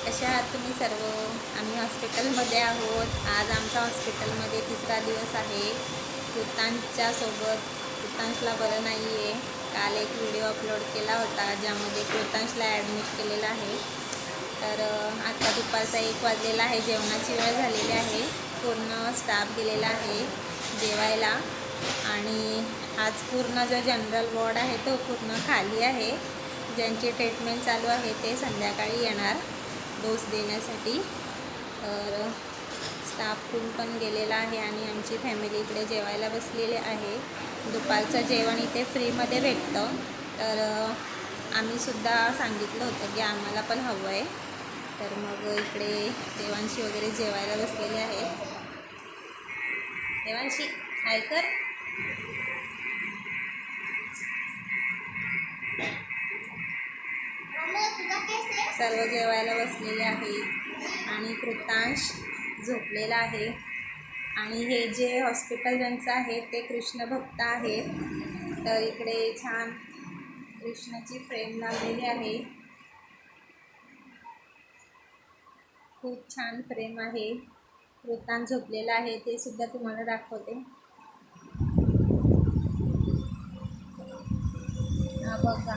कशा आहात तुम्ही सर्व? आम्ही हॉस्पिटलमध्ये आहोत. आज आमच्या हॉस्पिटलमध्ये तिसरा दिवस आहे. कृतांशला बरं नाही आहे. काल एक व्हिडिओ अपलोड केला होता ज्यामध्ये कृतांशला ॲडमिट केलेलं आहे. तर आता दुपारचा 1 वाजलेला आहे. जेवणाची वेळ झालेली आहे. पूर्ण स्टाफ गेलेला आहे जेवायला आणि आज पूर्ण जो जनरल वॉर्ड आहे तो पूर्ण खाली आहे. ज्यांची ट्रीटमेंट चालू आहे ते संध्याकाळी येणार डोस देण्यासाठी. तर स्टाफ पण गेलेला आहे आणि आमची फॅमिली इकडे जेवायला बसलेली आहे. दुपारचं जेवण इथे फ्रीमध्ये भेटतं. तर आम्हीसुद्धा सांगितलं होतं की आम्हाला पण हवं आहे. तर मग इकडे देवांशी वगैरे जेवायला बसलेले आहेत. देवांशी ऐकर सर्व जेवायला बसलेले आहेत आणि कृतांश झोपलेला आहे. आणि हे जे हॉस्पिटल ज्यांचं आहे ते कृष्ण भक्त आहेत. तर इकडे छान कृष्णाची फ्रेम लावलेली आहे. खूप छान फ्रेम आहे. कृतांश झोपलेला आहे ते सुद्धा तुम्हाला दाखवते. हा बघा,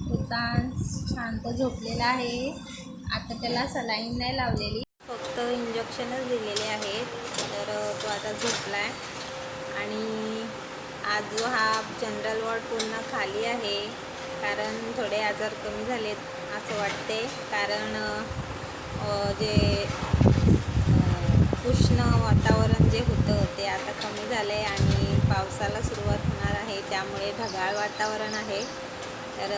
कृतांश शांत झोपलेला आहे. आता त्याला सलाईन नाही लावलेली, फक्त इंजेक्शनच दिलेले आहेत. तर तो आता झोपला आहे. आणि आज जो हा जनरल वॉर्ड पूर्ण खाली आहे कारण थोडे आजार कमी झालेत असं वाटते. कारण जे उष्ण वातावरण जे होतं ते आता कमी झालं आहे आणि पावसाला सुरुवात होणार आहे. त्यामुळे ढगाळ वातावरण आहे. तर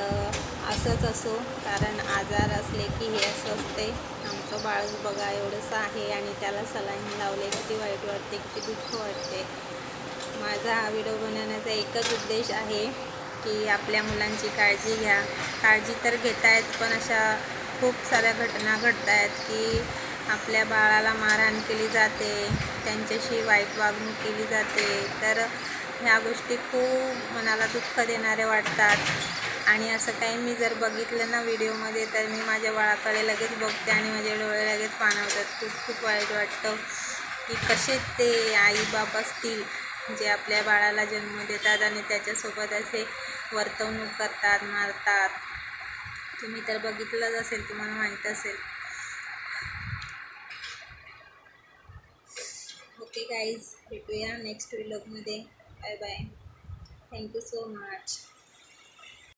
असंच असो, कारण आजार असले की हे असं असते. आमचं बाळ बघा एवढंसं आहे आणि त्याला सलाईन लावले. किती वाईट वाटते, किती दुःख वाटते. माझा हा व्हिडिओ बनवण्याचा एकच उद्देश आहे की आपल्या मुलांची काळजी घ्या. काळजी तर घेतायत, पण अशा खूप साऱ्या घटना घडत आहेत की आपल्या बाळाला मारहाण केली जाते, त्यांच्याशी वाईट वागणूक केली जाते. तर ह्या गोष्टी खूप मनाला दुःख देणारे वाटतात. आणि असं काही मी जर बघितलं ना व्हिडिओमध्ये तर मी माझ्या बाळाकडे लगेच बघते आणि माझे डोळे लगेच पाणावतात. खूप खूप वाईट वाटतं की कसे ते आईबाप असतील जे आपल्या बाळाला जन्म देतात आणि त्याच्यासोबत असे वर्तवणूक करतात, मारतात. तुम्ही तर बघितलंच असेल, तुम्हाला माहीत असेल. ओके गाईज, भेटूया नेक्स्ट व्लॉगमध्ये. Bye bye. Thank you so much.